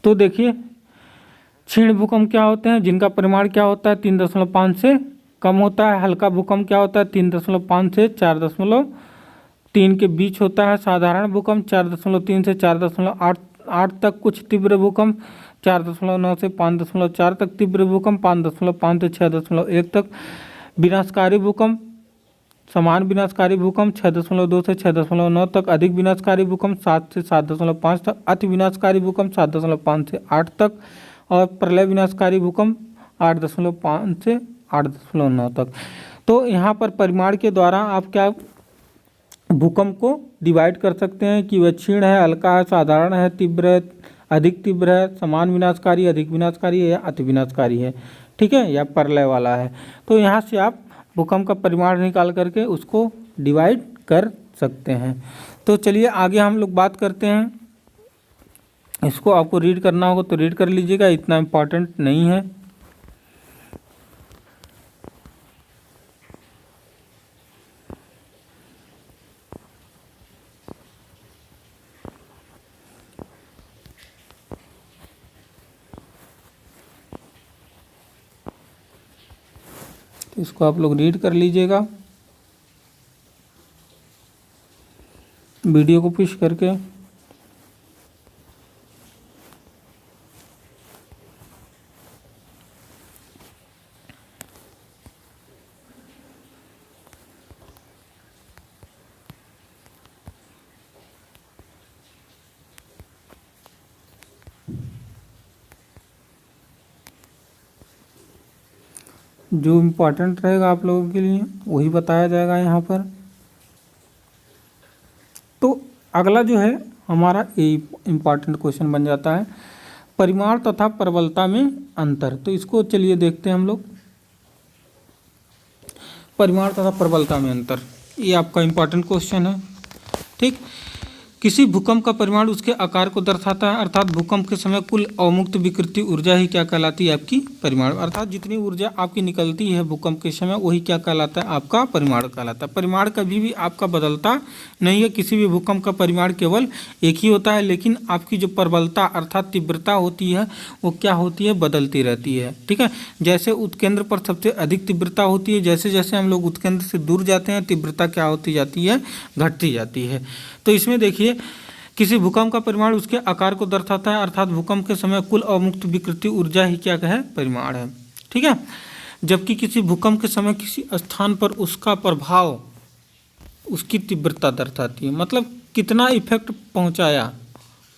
Speaker 1: तो देखिए, क्षीण भूकंप क्या होते हैं, जिनका परिमाण क्या होता है 3.5 से कम होता है। हल्का भूकंप क्या होता है 3.5 से 4.3 के बीच होता है। साधारण भूकंप 4.3 से 4.8 तक। कुछ तीव्र भूकंप 4.9 से 5.4 तक। तीव्र भूकंप 5.5 से 6.1 तक। विनाशकारी भूकंप, समान विनाशकारी भूकंप 6.2 से 6.9 तक। अधिक विनाशकारी भूकंप 7 से 7.5 तक। अति विनाशकारी भूकंप 7.5 से 8 तक। और प्रलय विनाशकारी भूकंप 8.5 से 8.9 तक। तो यहाँ पर परिमाण के द्वारा आप क्या भूकंप को डिवाइड कर सकते हैं कि वह क्षीण है, हल्का है, साधारण है, तीव्र है, अधिक तीव्र है, समान विनाशकारी, अधिक विनाशकारी है, या अति विनाशकारी है, ठीक है, या प्रलय वाला है। तो यहाँ से आप भूकंप का परिमाण निकाल करके उसको डिवाइड कर सकते हैं। तो चलिए आगे हम लोग बात करते हैं। इसको आपको रीड करना होगा तो रीड कर लीजिएगा, इतना इम्पोर्टेंट नहीं है। तो इसको आप लोग रीड कर लीजिएगा वीडियो को पुश करके। जो इम्पोर्टेंट रहेगा आप लोगों के लिए वही बताया जाएगा यहाँ पर। तो अगला जो है हमारा इम्पॉर्टेंट क्वेश्चन बन जाता है, परिमाण तथा प्रबलता में अंतर। तो इसको चलिए देखते हैं हम लोग। परिमाण तथा प्रबलता में अंतर, ये आपका इम्पॉर्टेंट क्वेश्चन है। ठीक, किसी भूकंप का परिमाण उसके आकार को दर्शाता है, अर्थात भूकंप के समय कुल अवमुक्त विकृति ऊर्जा ही क्या कहलाती है, आपकी परिमाण। अर्थात जितनी ऊर्जा आपकी निकलती है भूकंप के समय वही क्या कहलाता है, आपका परिमाण कहलाता है। परिमाण कभी भी आपका बदलता नहीं है। किसी भी भूकंप का परिमाण केवल एक ही होता है, लेकिन आपकी जो प्रबलता अर्थात तीव्रता होती है वो क्या होती है, बदलती रहती है। ठीक है, जैसे उत्केंद्र पर सबसे अधिक तीव्रता होती है, जैसे जैसे हम लोग उत्केंद्र से दूर जाते हैं तीव्रता क्या होती जाती है, घटती जाती है। तो इसमें देखिए, किसी भूकंप का परिमाण उसके आकार को दर्शाता है, अर्थात भूकंप के समय कुल अवमुक्त विकृति ऊर्जा ही क्या है, परिमाण है। ठीक है, जबकि किसी भूकंप के समय किसी स्थान पर उसका प्रभाव उसकी तीव्रता दर्शाती है, मतलब कितना इफेक्ट पहुंचाया,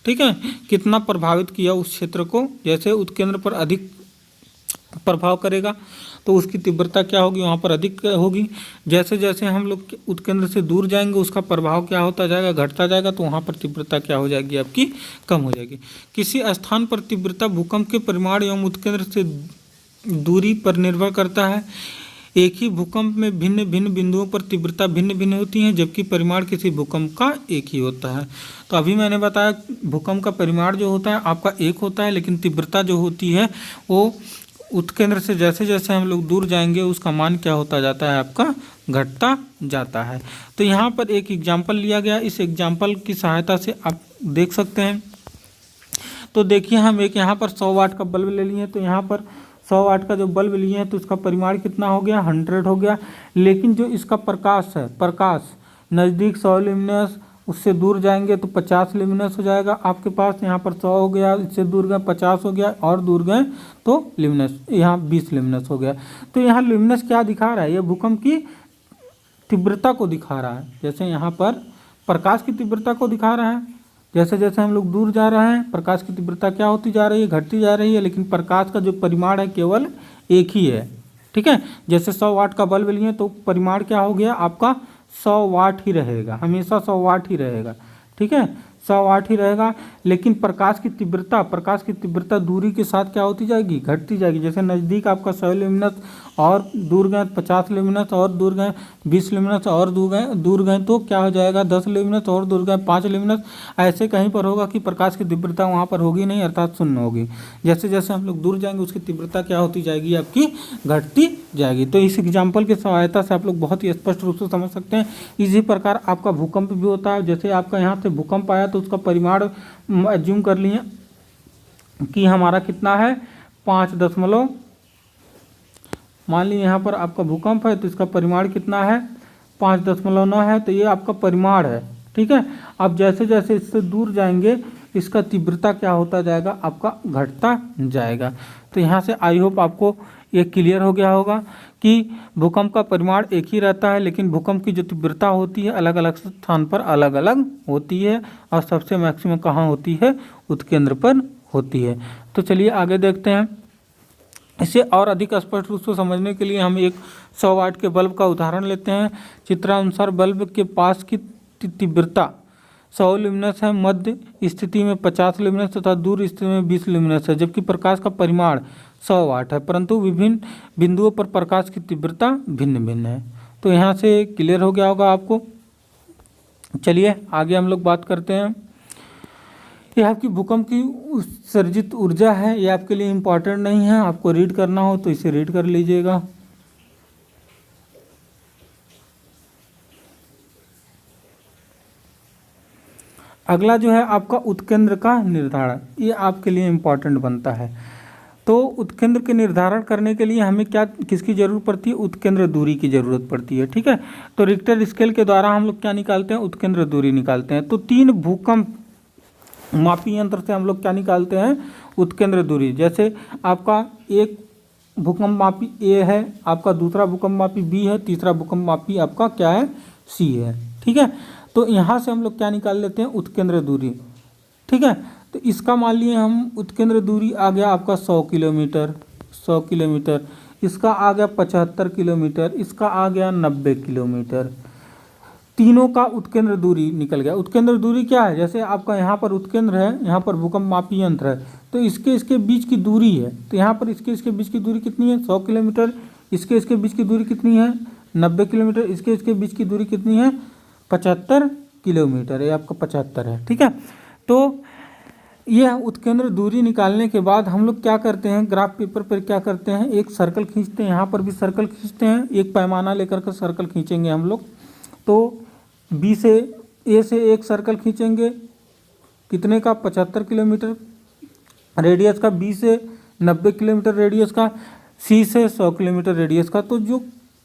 Speaker 1: ठीक है, कितना प्रभावित किया उस क्षेत्र को। जैसे उत्केंद्र पर अधिक प्रभाव करेगा तो उसकी तीव्रता क्या होगी, वहाँ पर अधिक होगी। जैसे जैसे हम लोग उत्केंद्र से दूर जाएंगे उसका प्रभाव क्या होता जाएगा, घटता जाएगा, तो वहाँ पर तीव्रता क्या हो जाएगी, आपकी कम हो जाएगी। किसी स्थान पर तीव्रता भूकंप के परिमाण एवं उत्केंद्र से दूरी पर निर्भर करता है। एक ही भूकंप में भिन्न भिन्न बिंदुओं पर तीव्रता भिन्न भिन्न होती है, जबकि परिमाण किसी भूकंप का एक ही होता है। तो अभी मैंने बताया भूकंप का परिमाण जो होता है आपका एक होता है, लेकिन तीव्रता जो होती है वो उत्केंद्र से जैसे जैसे हम लोग दूर जाएंगे उसका मान क्या होता जाता है, आपका घटता जाता है। तो यहाँ पर एक एग्जाम्पल लिया गया, इस एग्जाम्पल की सहायता से आप देख सकते हैं। तो देखिए हम एक यहाँ पर 100 वाट का बल्ब ले लिए, तो यहाँ पर 100 वाट का जो बल्ब लिए हैं तो इसका परिमाण कितना हो गया, 100 हो गया। लेकिन जो इसका प्रकाश है, प्रकाश नज़दीक 100 ल्यूमिनस, उससे दूर जाएंगे तो 50 ल्यूमिनस हो जाएगा आपके पास। यहाँ पर 100 हो गया, इससे दूर गए 50 हो गया, और दूर गए तो ल्यूमिनस, यहाँ 20 ल्यूमिनस हो गया। तो यहाँ ल्यूमिनस क्या दिखा रहा है, ये भूकंप की तीव्रता को दिखा रहा है। जैसे यहाँ पर प्रकाश की तीव्रता को दिखा रहा है, जैसे जैसे हम लोग दूर जा रहे हैं प्रकाश की तीव्रता क्या होती जा रही है, घटती जा रही है। लेकिन प्रकाश का जो परिमाण है केवल एक ही है, ठीक है। जैसे 100 वाट का बल्ब लिए तो परिमाण क्या हो गया आपका 100 वाट ही रहेगा, हमेशा 100 वाट ही रहेगा, ठीक है, 100 वाट ही रहेगा। लेकिन प्रकाश की तीव्रता दूरी के साथ क्या होती जाएगी, घटती जाएगी। जैसे नज़दीक आपका 100 ल्यूमिनस, और दूर गए 50 ल्यूमिनस, और दूर गए 20 ल्यूमिनस, और दूर गए तो क्या हो जाएगा 10 ल्यूमिनस, और दूर गए 5 ल्यूमिनस। ऐसे कहीं पर होगा कि प्रकाश की तीव्रता वहाँ पर होगी नहीं, अर्थात शून्य होगी। जैसे जैसे हम लोग दूर जाएंगे उसकी तीव्रता क्या होती जाएगी, आपकी घटती जाएगी। तो इस एग्जाम्पल की सहायता से आप लोग बहुत ही स्पष्ट रूप से समझ सकते हैं। इसी प्रकार आपका भूकंप भी होता है। जैसे आपका यहाँ से भूकंप आया तो उसका परिमाण अज्यूम कर लिए कि हमारा कितना है 5 मान लीजिए यहाँ पर आपका भूकंप है तो इसका परिमाण कितना है 5.9 है। तो ये आपका परिमाण है, ठीक है। अब जैसे जैसे इससे दूर जाएंगे इसका तीव्रता क्या होता जाएगा, आपका घटता जाएगा। तो यहाँ से आई होप आपको ये क्लियर हो गया होगा कि भूकंप का परिमाण एक ही रहता है, लेकिन भूकंप की जो तीव्रता होती है अलग अलग स्थान पर अलग अलग होती है, और सबसे मैक्सिमम कहाँ होती है, उत्केंद्र पर होती है। तो चलिए आगे देखते हैं। इसे और अधिक स्पष्ट रूप से समझने के लिए हम एक 100 वाट के बल्ब का उदाहरण लेते हैं। चित्रानुसार बल्ब के पास की तीव्रता 100 ल्यूमिनस है, मध्य स्थिति में 50 ल्यूमिनस तथा दूर स्थिति में 20 ल्यूमिनस है, जबकि प्रकाश का परिमाण 100 वाट है, परंतु विभिन्न बिंदुओं पर प्रकाश की तीव्रता भिन्न भिन्न है। तो यहाँ से क्लियर हो गया होगा आपको। चलिए आगे हम लोग बात करते हैं। ये आपकी भूकंप की उत्सर्जित ऊर्जा है, ये आपके लिए इम्पॉर्टेंट नहीं है, आपको रीड करना हो तो इसे रीड कर लीजिएगा। अगला जो है आपका उत्केंद्र का निर्धारण, ये आपके लिए इम्पॉर्टेंट बनता है। तो उत्केंद्र के निर्धारण करने के लिए हमें क्या किसकी जरूरत पड़ती है, उत्केंद्र दूरी की जरूरत पड़ती है, ठीक है। तो रिक्टर स्केल के द्वारा हम लोग क्या निकालते हैं, उत्केंद्र दूरी निकालते हैं। तो 3 भूकंप मापी यंत्र से हम लोग क्या निकालते हैं, उत्केंद्र दूरी। जैसे आपका एक भूकंप मापी ए है, आपका दूसरा भूकंप मापी बी है, तीसरा भूकंप मापी आपका क्या है, सी है, ठीक है। तो यहाँ से हम लोग क्या निकाल लेते हैं, उत्केंद्र दूरी, ठीक है। तो इसका मान लिए हम उत्केंद्र दूरी आ गया आपका 100 किलोमीटर, 100 किलोमीटर, इसका आ गया 75 किलोमीटर, इसका आ गया 90 किलोमीटर। तीनों का उत्केंद्र दूरी निकल गया। उत्केंद्र दूरी क्या है, जैसे आपका यहाँ पर उत्केंद्र है, यहाँ पर भूकंप मापी यंत्र है, तो इसके बीच की दूरी है, तो यहाँ पर इसके बीच की दूरी कितनी है, 100 किलोमीटर। इसके बीच की दूरी कितनी है, 90 किलोमीटर। इसके बीच की दूरी कितनी है, 75 किलोमीटर, ये आपका 75 है, ठीक है। तो यह उत्केंद्र दूरी निकालने के बाद हम लोग क्या करते हैं, ग्राफ पेपर पर क्या करते हैं, एक सर्कल खींचते हैं, यहाँ पर भी सर्कल खींचते हैं, एक पैमाना लेकर के सर्कल खींचेंगे हम लोग। तो ए से एक सर्कल खींचेंगे, कितने का, 75 किलोमीटर रेडियस का, बी से 90 किलोमीटर रेडियस का, सी से 100 किलोमीटर रेडियस का। तो जो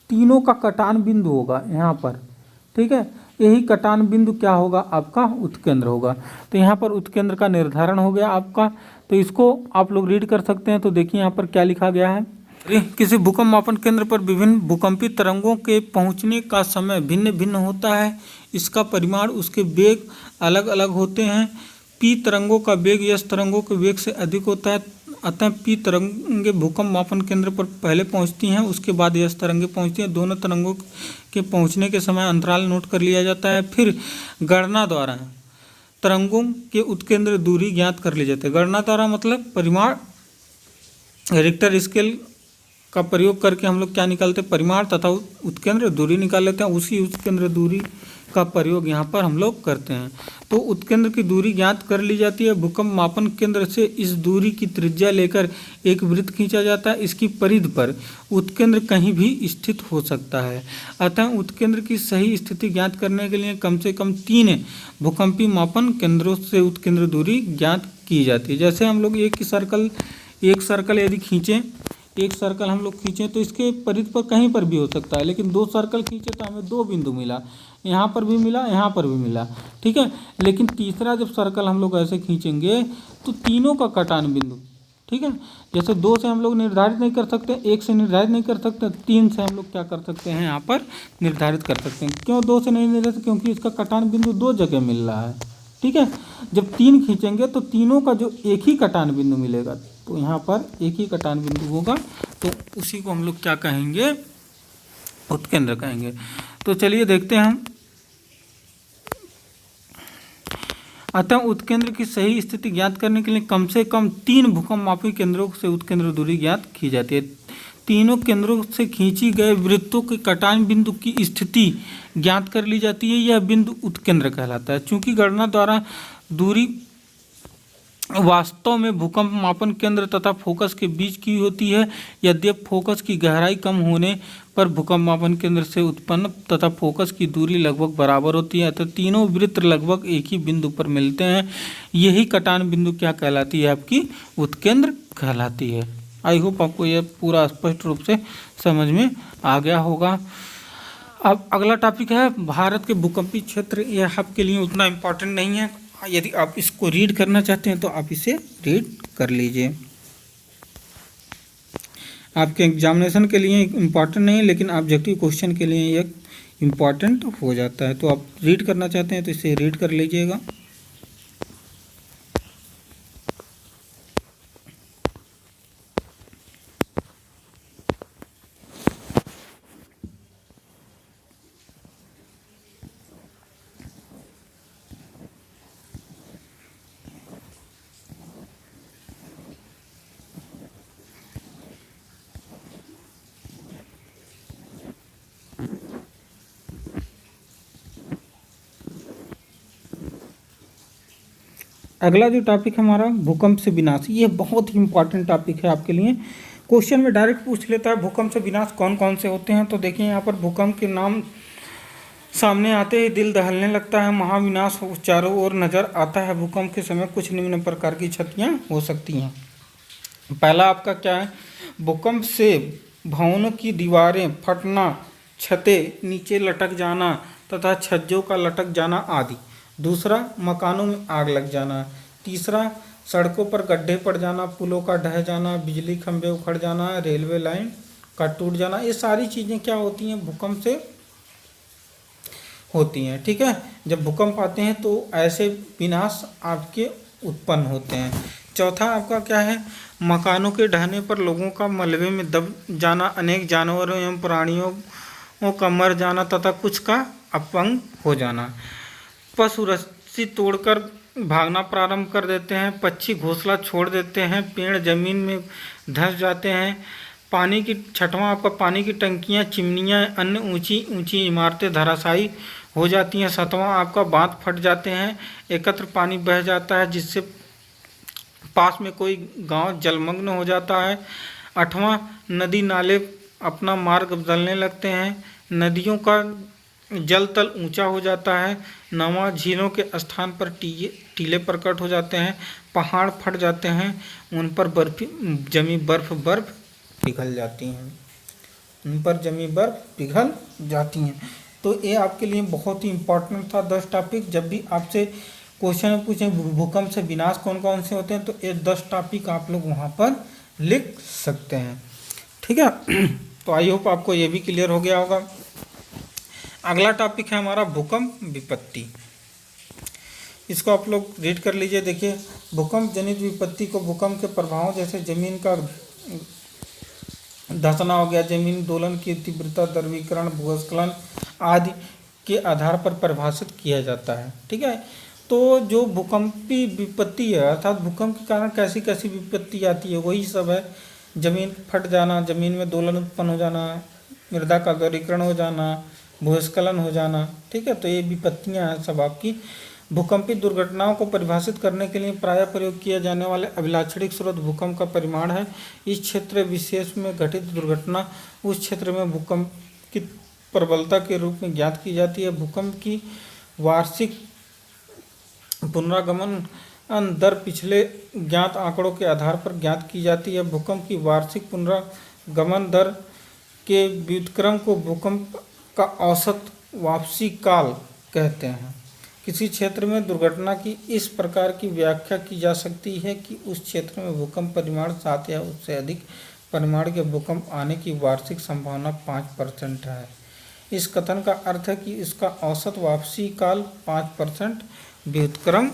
Speaker 1: तीनों का कटान बिंदु होगा यहाँ पर, ठीक है, यही कटान बिंदु क्या होगा, आपका उत्केंद्र होगा। तो यहाँ पर उत्केंद्र का निर्धारण हो गया आपका। तो इसको आप लोग रीड कर सकते हैं। तो देखिए यहाँ पर क्या लिखा गया है, किसी भूकंप मापन केंद्र पर विभिन्न भूकंपी तरंगों के पहुंचने का समय भिन्न भिन्न होता है। इसका परिमाण, उसके वेग अलग अलग होते हैं। पी तरंगों का वेग एस तरंगों के वेग से अधिक होता है, अतः पी तरंगें भूकंप मापन केंद्र पर पहले पहुंचती हैं, उसके बाद एस तरंगें पहुंचती हैं। दोनों तरंगों के पहुंचने के समय अंतराल नोट कर लिया जाता है। फिर गणना द्वारा तरंगों के उत्केंद्र दूरी ज्ञात कर ली जाती है। गणना द्वारा मतलब परिमाण, रिक्टर स्केल का प्रयोग करके हम लोग क्या निकालते हैं, परिमाण तथा उत्केंद्र दूरी निकाल लेते हैं। उसी उत्केंद्र दूरी का प्रयोग यहाँ पर हम लोग करते हैं। तो उत्केंद्र की दूरी ज्ञात कर ली जाती है। भूकंप मापन केंद्र से इस दूरी की त्रिज्या लेकर एक वृत्त खींचा जाता है। इसकी परिधि पर उत्केंद्र कहीं भी स्थित हो सकता है। अतः उत्केंद्र की सही स्थिति ज्ञात करने के लिए कम से कम 3 भूकंपीय मापन केंद्रों से उत्केंद्र दूरी ज्ञात की जाती है। जैसे हम लोग एक सर्कल यदि खींचें, एक सर्कल हम लोग खींचें तो इसके परिधि पर कहीं पर भी हो सकता है, लेकिन 2 सर्कल खींचे तो हमें 2 बिंदु मिला, यहाँ पर भी मिला, यहाँ पर भी मिला, ठीक है। लेकिन तीसरा जब सर्कल हम लोग ऐसे खींचेंगे तो तीनों का कटान बिंदु, ठीक है, जैसे 2 से हम लोग निर्धारित नहीं कर सकते, 1 से निर्धारित नहीं कर सकते, 3 से हम लोग क्या कर सकते हैं, यहाँ पर निर्धारित कर सकते हैं। क्यों 2 से नहीं निर्धारित, क्योंकि इसका कटान बिंदु 2 जगह मिल रहा है, ठीक है। जब 3 खींचेंगे तो तीनों का जो एक ही कटान बिंदु मिलेगा, तो यहाँ पर एक ही कटान बिंदु होगा, तो उसी को हम लोग क्या कहेंगे, उत्केंद्र कहेंगे। तो चलिए देखते हैं हम। अतः उत्केंद्र की सही स्थिति ज्ञात करने के लिए कम से कम 3 भूकंप मापी केंद्रों से उत्केंद्र दूरी ज्ञात की जाती है। तीनों केंद्रों से खींची गए वृत्तों के कटान बिंदु की स्थिति ज्ञात कर ली जाती है। यह बिंदु उत्केंद्र कहलाता है। चूंकि गणना द्वारा दूरी वास्तव में भूकंप मापन केंद्र तथा फोकस के बीच की होती है, यद्यपि फोकस की गहराई कम होने पर भूकंप मापन केंद्र से उत्पन्न तथा फोकस की दूरी लगभग बराबर होती है। अतः तीनों वृत्त लगभग एक ही बिंदु पर मिलते हैं। यही कटान बिंदु क्या कहलाती है, आपकी उत्केंद्र कहलाती है। आई होप आपको यह पूरा स्पष्ट रूप से समझ में आ गया होगा। अब अगला टॉपिक है भारत के भूकंपीय क्षेत्र। यह आपके लिए उतना इम्पोर्टेंट नहीं है। यदि आप इसको रीड करना चाहते हैं तो आप इसे रीड कर लीजिए। आपके एग्जामिनेशन के लिए इम्पॉर्टेंट नहीं है, लेकिन ऑब्जेक्टिव क्वेश्चन के लिए यह इम्पॉर्टेंट हो जाता है। तो आप रीड करना चाहते हैं तो इसे रीड कर लीजिएगा। अगला जो टॉपिक है हमारा भूकंप से विनाश, ये बहुत ही इंपॉर्टेंट टॉपिक है आपके लिए। क्वेश्चन में डायरेक्ट पूछ लेता है भूकंप से विनाश कौन कौन से होते हैं। तो देखिए यहाँ पर भूकंप के नाम सामने आते ही दिल दहलने लगता है। महाविनाश चारों ओर नजर आता है। भूकंप के समय कुछ निम्न प्रकार की क्षतियाँ हो सकती हैं। पहला आपका क्या है, भूकंप से भवनों की दीवारें फटना, छतें नीचे लटक जाना तथा छज्जों का लटक जाना आदि। दूसरा, मकानों में आग लग जाना। तीसरा, सड़कों पर गड्ढे पड़ जाना, पुलों का ढह जाना, बिजली खंभे उखड़ जाना, रेलवे लाइन का टूट जाना। ये सारी चीज़ें क्या होती हैं, भूकंप से होती हैं, ठीक है। जब भूकंप आते हैं तो ऐसे विनाश आपके उत्पन्न होते हैं। चौथा आपका क्या है, मकानों के ढहने पर लोगों का मलबे में दब जाना, अनेक जानवरों एवं प्राणियों का मर जाना तथा कुछ का अपंग हो जाना। पशु रस्सी तोड़कर भागना प्रारंभ कर देते हैं, पक्षी घोंसला छोड़ देते हैं, पेड़ जमीन में धंस जाते हैं। पानी की छठवां आपका पानी की टंकियां, चिमनियां, अन्य ऊंची ऊंची इमारतें धराशायी हो जाती हैं। सातवां आपका बांध फट जाते हैं, एकत्र पानी बह जाता है जिससे पास में कोई गांव जलमग्न हो जाता है। आठवां, नदी नाले अपना मार्ग बदलने लगते हैं, नदियों का जल तल ऊंचा हो जाता है। नौवां, झीलों के स्थान पर टीले प्रकट हो जाते हैं, पहाड़ फट जाते हैं, उन पर जमी बर्फ पिघल जाती हैं, उन पर जमी बर्फ पिघल जाती हैं। तो ये आपके लिए बहुत ही इम्पोर्टेंट था 10 टॉपिक। जब भी आपसे क्वेश्चन में पूछें भूकंप से विनाश कौन कौन से होते हैं तो ये 10 टॉपिक आप लोग वहाँ पर लिख सकते हैं, ठीक है। तो आई होप आपको ये भी क्लियर हो गया होगा। अगला टॉपिक है हमारा भूकंप विपत्ति। इसको आप लोग रीड कर लीजिए। देखिए, भूकंप जनित विपत्ति को भूकंप के प्रभाव जैसे जमीन का धंसना हो गया, जमीन दोलन की तीव्रता, द्रवीकरण, भूस्खलन आदि के आधार पर परिभाषित किया जाता है, ठीक है। तो जो भूकंपी विपत्ति है, अर्थात भूकंप के कारण कैसी कैसी विपत्ति आती है, वही सब है। जमीन फट जाना, जमीन में दोलन उत्पन्न हो जाना, मृदा का दोहरीकरण हो जाना, भूस्खलन हो जाना। ठीक है, तो ये विपत्तियां हैं सब आपकी। भूकंपीय दुर्घटनाओं को परिभाषित करने के लिए प्रायः प्रयोग किए जाने वाले अभिलाक्षणिक स्रोत भूकंप का परिमाण है। इस क्षेत्र विशेष में घटित दुर्घटना उस क्षेत्र में भूकंप की प्रबलता के रूप में ज्ञात की जाती है। भूकंप की वार्षिक पुनरागमन दर पिछले ज्ञात आंकड़ों के आधार पर ज्ञात की जाती है। भूकंप की वार्षिक पुनरागमन दर के व्युत्क्रम को भूकंप का औसत वापसी काल कहते हैं। किसी क्षेत्र में दुर्घटना की इस प्रकार की व्याख्या की जा सकती है कि उस क्षेत्र में भूकंप परिमाण 7 या उससे अधिक परिमाण के भूकंप आने की वार्षिक संभावना 5% है। इस कथन का अर्थ है कि इसका औसत वापसी काल 5% व्युत्क्रम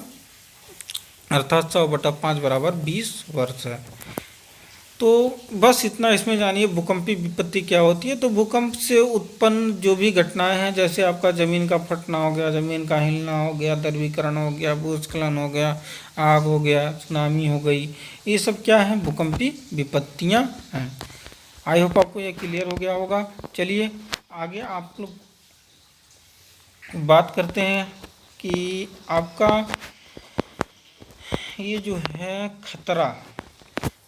Speaker 1: अर्थात 100/5 बराबर 20 वर्ष है। तो बस इतना इसमें जानिए भूकंपीय विपत्ति क्या होती है। तो भूकंप से उत्पन्न जो भी घटनाएं हैं, जैसे आपका ज़मीन का फटना हो गया, ज़मीन का हिलना हो गया, द्रवीकरण हो गया, भूस्खलन हो गया, आग हो गया, सुनामी हो गई, ये सब क्या है, भूकंपीय विपत्तियां हैं। आई होप आपको ये क्लियर हो गया होगा। चलिए आगे आप लोग बात करते हैं कि आपका ये जो है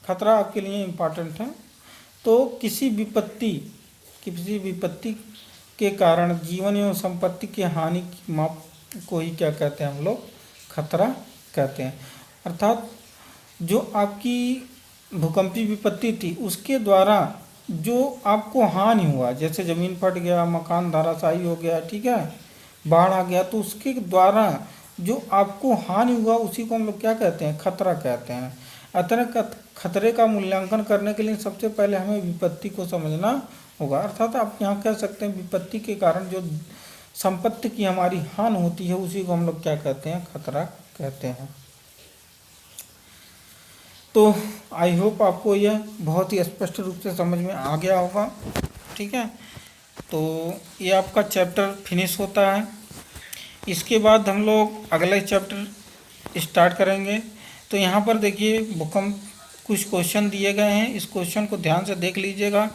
Speaker 1: खतरा आपके लिए इम्पॉर्टेंट है। तो किसी विपत्ति के कारण जीवन एवं संपत्ति की हानि की माप को ही क्या कहते हैं हम लोग, खतरा कहते हैं। अर्थात जो आपकी भूकंपीय विपत्ति थी उसके द्वारा जो आपको हानि हुआ, जैसे ज़मीन फट गया, मकान धराशायी हो गया, ठीक है, बाढ़ आ गया, तो उसके द्वारा जो आपको हानि हुआ उसी को हम लोग क्या कहते हैं, खतरा कहते हैं। अतः खतरे का मूल्यांकन करने के लिए सबसे पहले हमें विपत्ति को समझना होगा। अर्थात आप यहाँ कह सकते हैं विपत्ति के कारण जो संपत्ति की हमारी हानि होती है उसी को हम लोग क्या कहते हैं, खतरा कहते हैं। तो आई होप आपको यह बहुत ही स्पष्ट रूप से समझ में आ गया होगा। ठीक है, तो ये आपका चैप्टर फिनिश होता है। इसके बाद हम लोग अगला चैप्टर स्टार्ट करेंगे। तो यहाँ पर देखिए भूकंप कुछ क्वेश्चन दिए गए हैं, इस क्वेश्चन को ध्यान से देख लीजिएगा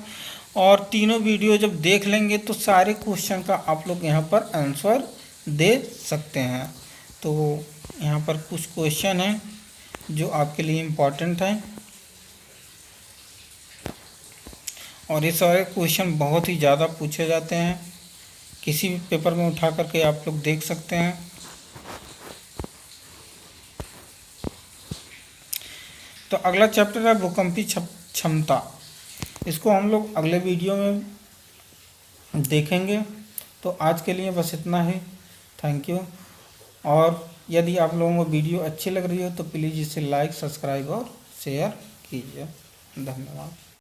Speaker 1: और तीनों वीडियो जब देख लेंगे तो सारे क्वेश्चन का आप लोग यहाँ पर आंसर दे सकते हैं। तो यहाँ पर कुछ क्वेश्चन हैं जो आपके लिए इम्पोर्टेंट हैं और ये सारे क्वेश्चन बहुत ही ज़्यादा पूछे जाते हैं, किसी भी पेपर में उठा करके आप लोग देख सकते हैं। तो अगला चैप्टर है भूकंपीय क्षमता, इसको हम लोग अगले वीडियो में देखेंगे। तो आज के लिए बस इतना ही, थैंक यू। और यदि आप लोगों को वीडियो अच्छी लग रही हो तो प्लीज़ इसे लाइक, सब्सक्राइब और शेयर कीजिए। धन्यवाद।